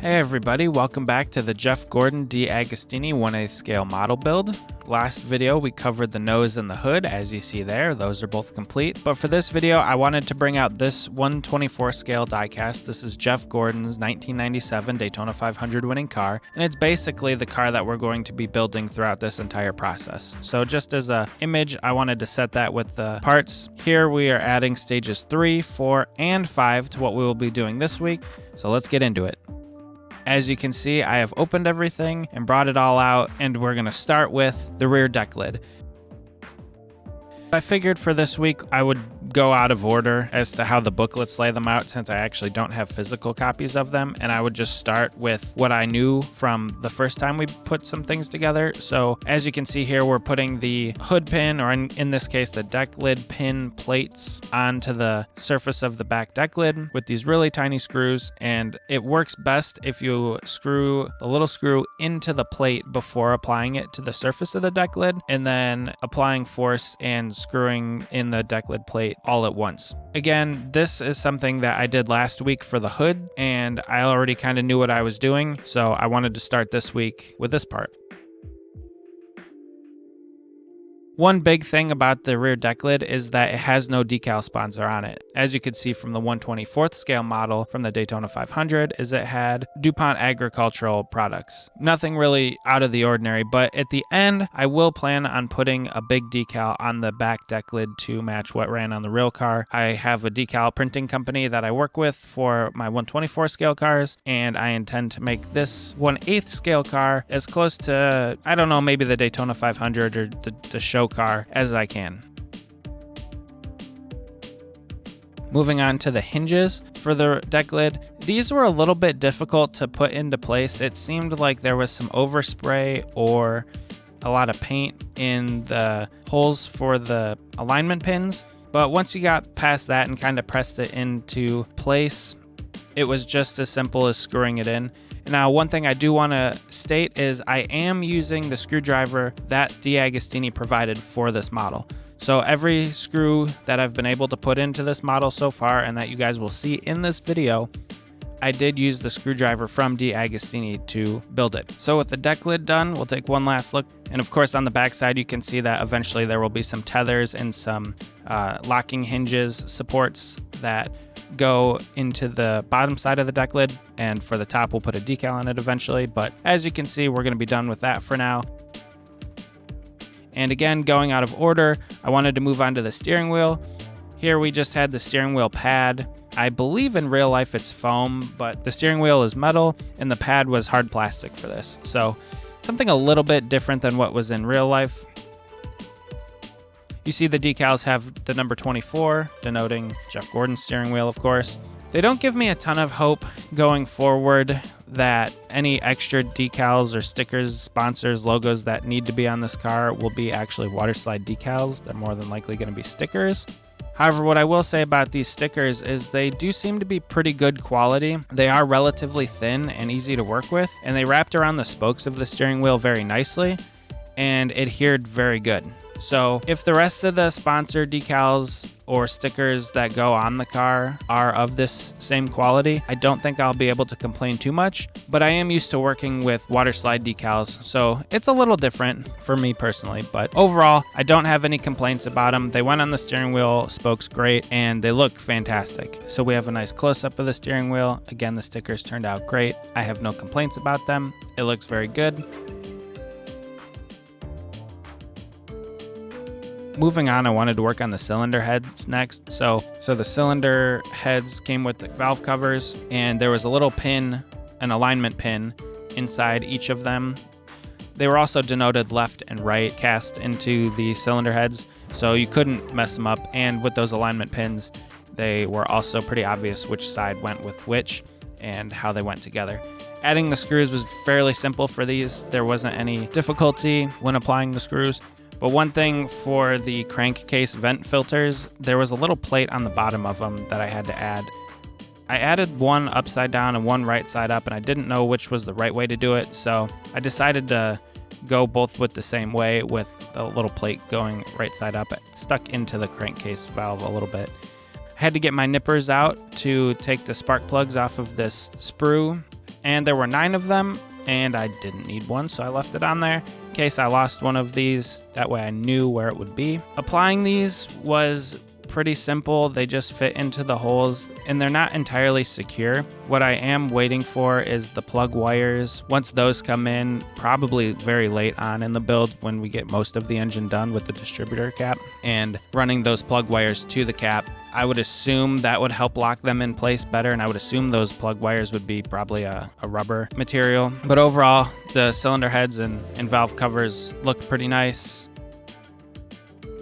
Hey everybody, welcome back to the Jeff Gordon DeAgostini 1/8 scale model build. Last video we covered the nose and the hood, as you see there. Those are both complete. But for this video, I wanted to bring out this 1/24 scale diecast. This is Jeff Gordon's 1997 Daytona 500 winning car, and it's basically the car that we're going to be building throughout this entire process. So just as an image, I wanted to set that with the parts. Here we are adding stages 3, 4, and 5 to what we will be doing this week. So let's get into it. As you can see, I have opened everything and brought it all out, and we're going to start with the rear deck lid. I figured for this week I would go out of order as to how the booklets lay them out, since I actually don't have physical copies of them, and I would just start with what I knew from the first time we put some things together. So as you can see here, we're putting the hood pin, or in this case the deck lid pin plates, onto the surface of the back deck lid with these really tiny screws, and it works best if you screw the little screw into the plate before applying it to the surface of the deck lid, and then applying force and screwing in the deck lid plate all at once. Again, this is something that I did last week for the hood, and I already kind of knew what I was doing, so I wanted to start this week with this part. One big thing about the rear deck lid is that it has no decal sponsor on it. As you can see from the 1/24 scale model from the Daytona 500, is it had DuPont agricultural products. Nothing really out of the ordinary, but at the end, I will plan on putting a big decal on the back deck lid to match what ran on the real car. I have a decal printing company that I work with for my 1/24 scale cars, and I intend to make this 1/8 scale car as close to, I don't know, maybe the Daytona 500 or the show car as I can. Moving on to the hinges for the deck lid. These were a little bit difficult to put into place. It seemed like there was some overspray or a lot of paint in the holes for the alignment pins, but once you got past that and kind of pressed it into place, it was just as simple as screwing it in. Now, one thing I do want to state is I am using the screwdriver that DeAgostini provided for this model. So every screw that I've been able to put into this model so far, and that you guys will see in this video, I did use the screwdriver from DeAgostini to build it. So with the deck lid done, we'll take one last look. And of course on the back side, you can see that eventually there will be some tethers and some locking hinges supports that go into the bottom side of the deck lid, and for the top we'll put a decal on it eventually, but as you can see, we're going to be done with that for now. And again, going out of order, I wanted to move on to the steering wheel. Here we just had the steering wheel pad. I believe in real life it's foam, but the steering wheel is metal and the pad was hard plastic for this, so something a little bit different than what was in real life. You see the decals have the number 24, denoting Jeff Gordon's steering wheel, of course. They don't give me a ton of hope going forward that any extra decals or stickers, sponsors, logos that need to be on this car will be actually water slide decals. They're more than likely going to be stickers. However, what I will say about these stickers is they do seem to be pretty good quality. They are relatively thin and easy to work with, and they wrapped around the spokes of the steering wheel very nicely and adhered very good. So if the rest of the sponsor decals or stickers that go on the car are of this same quality, I don't think I'll be able to complain too much, but I am used to working with water slide decals, so it's a little different for me personally, but overall, I don't have any complaints about them. They went on the steering wheel spokes great, and they look fantastic. So we have a nice close-up of the steering wheel. Again, the stickers turned out great. I have no complaints about them. It looks very good. Moving on, I wanted to work on the cylinder heads next. So the cylinder heads came with the valve covers, and there was a little pin, an alignment pin, inside each of them. They were also denoted left and right cast into the cylinder heads, so you couldn't mess them up. And with those alignment pins, they were also pretty obvious which side went with which and how they went together. Adding the screws was fairly simple for these. There wasn't any difficulty when applying the screws. But one thing for the crankcase vent filters, there was a little plate on the bottom of them that I had to add. I added one upside down and one right side up, and I didn't know which was the right way to do it, so I decided to go both with the same way, with the little plate going right side up. It stuck into the crankcase valve a little bit. I had to get my nippers out to take the spark plugs off of this sprue and there were 9 of them, and I didn't need one, so I left it on there in case I lost one of these. That way I knew where it would be. Applying these was pretty simple. They just fit into the holes and they're not entirely secure. What I am waiting for is the plug wires. Once those come in, probably very late on in the build when we get most of the engine done with the distributor cap and running those plug wires to the cap, I would assume that would help lock them in place better, and I would assume those plug wires would be probably a rubber material. But overall, the cylinder heads and valve covers look pretty nice.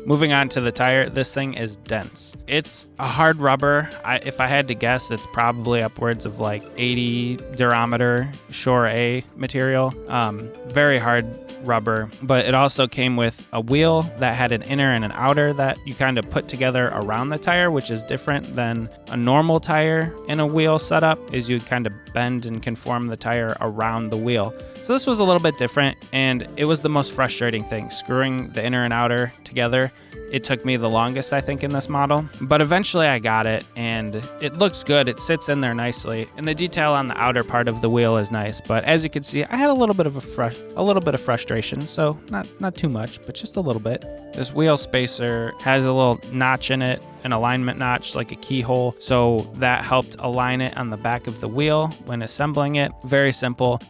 Moving on to the tire, this thing is dense. It's a hard rubber. If I had to guess, it's probably upwards of like 80 durometer Shore A material. Very hard rubber, but it also came with a wheel that had an inner and an outer that you kind of put together around the tire, which is different than a normal tire in a wheel setup, is you kind of bend and conform the tire around the wheel. So this was a little bit different, and it was the most frustrating thing, screwing the inner and outer together. It took me the longest, I think, in this model, but eventually I got it, and it looks good. It sits in there nicely, and the detail on the outer part of the wheel is nice. But as you can see, I had a little bit of frustration, so not too much, but just a little bit. This wheel spacer has a little notch in it, an alignment notch, like a keyhole, so that helped align it on the back of the wheel when assembling it. Very simple.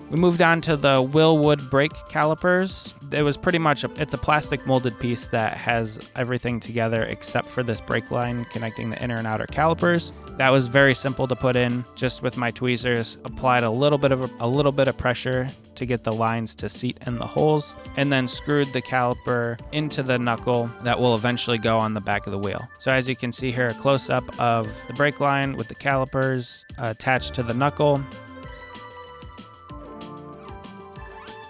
We moved on to the Willwood brake calipers. It was pretty much, it's a plastic molded piece that has everything together except for this brake line connecting the inner and outer calipers. That was very simple to put in, just with my tweezers. Applied a little bit of pressure to get the lines to seat in the holes, and then screwed the caliper into the knuckle that will eventually go on the back of the wheel. So as you can see here, a close-up of the brake line with the calipers attached to the knuckle.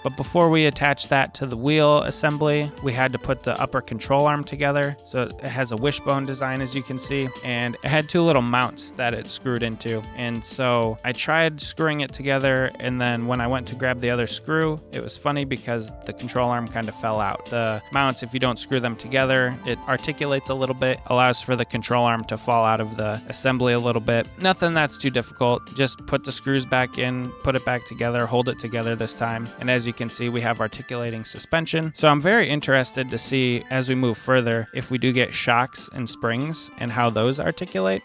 But before we attach that to the wheel assembly, we had to put the upper control arm together. So it has a wishbone design, as you can see, and it had 2 little mounts that it screwed into. And so I tried screwing it together, and then when I went to grab the other screw, it was funny because the control arm kind of fell out. The mounts, if you don't screw them together, it articulates a little bit, allows for the control arm to fall out of the assembly a little bit. Nothing that's too difficult. Just put the screws back in, put it back together, hold it together this time. And as you can see, we have articulating suspension. So I'm very interested to see, as we move further, if we do get shocks and springs and how those articulate.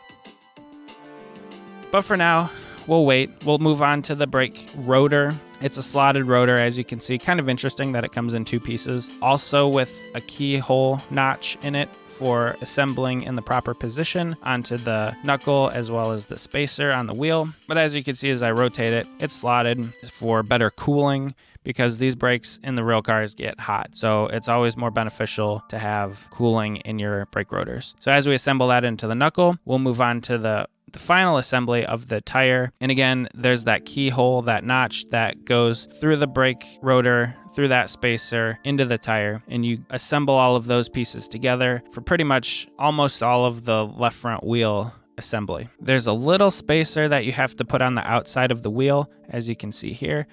But for now, we'll wait. We'll move on to the brake rotor. It's a slotted rotor, as you can see. Kind of interesting that it comes in 2 pieces. Also with a keyhole notch in it for assembling in the proper position onto the knuckle, as well as the spacer on the wheel. But as you can see, as I rotate it, it's slotted for better cooling, because these brakes in the real cars get hot. So it's always more beneficial to have cooling in your brake rotors. So as we assemble that into the knuckle, we'll move on to the final assembly of the tire. And again, there's that keyhole, that notch that goes through the brake rotor, through that spacer, into the tire. And you assemble all of those pieces together for pretty much almost all of the left front wheel assembly. There's a little spacer that you have to put on the outside of the wheel, as you can see here.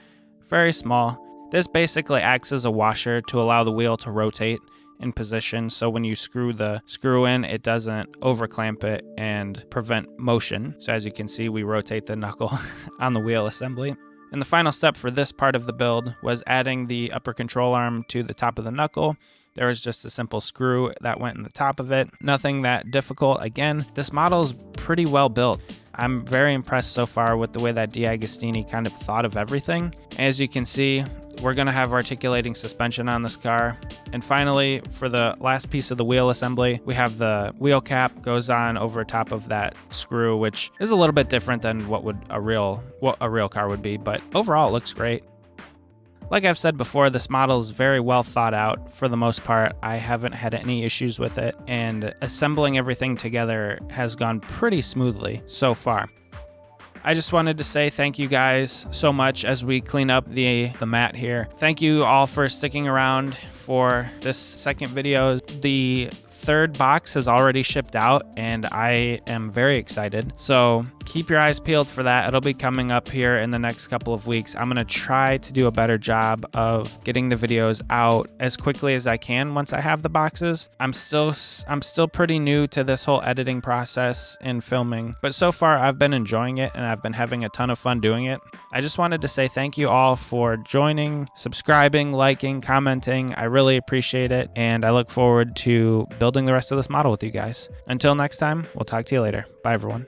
Very small. This basically acts as a washer to allow the wheel to rotate in position, so when you screw the screw in, it doesn't overclamp it and prevent motion. So as you can see, we rotate the knuckle on the wheel assembly. And the final step for this part of the build was adding the upper control arm to the top of the knuckle. There was just a simple screw that went in the top of it. Nothing that difficult. Again, this model is pretty well built. I'm very impressed so far with the way that DeAgostini kind of thought of everything. As you can see, we're going to have articulating suspension on this car. And finally, for the last piece of the wheel assembly, we have the wheel cap goes on over top of that screw, which is a little bit different than what a real car would be, but overall it looks great. Like I've said before, this model is very well thought out for the most part. I haven't had any issues with it, and assembling everything together has gone pretty smoothly so far. I just wanted to say thank you guys so much as we clean up the mat here. Thank you all for sticking around for this second video. The third box has already shipped out, and I am very excited. So keep your eyes peeled for that. It'll be coming up here in the next couple of weeks. I'm gonna try to do a better job of getting the videos out as quickly as I can once I have the boxes. I'm still pretty new to this whole editing process and filming, but so far I've been enjoying it and I've been having a ton of fun doing it. I just wanted to say thank you all for joining, subscribing, liking, commenting. I really appreciate it, and I look forward to building the rest of this model with you guys. Until next time, we'll talk to you later. Bye, everyone.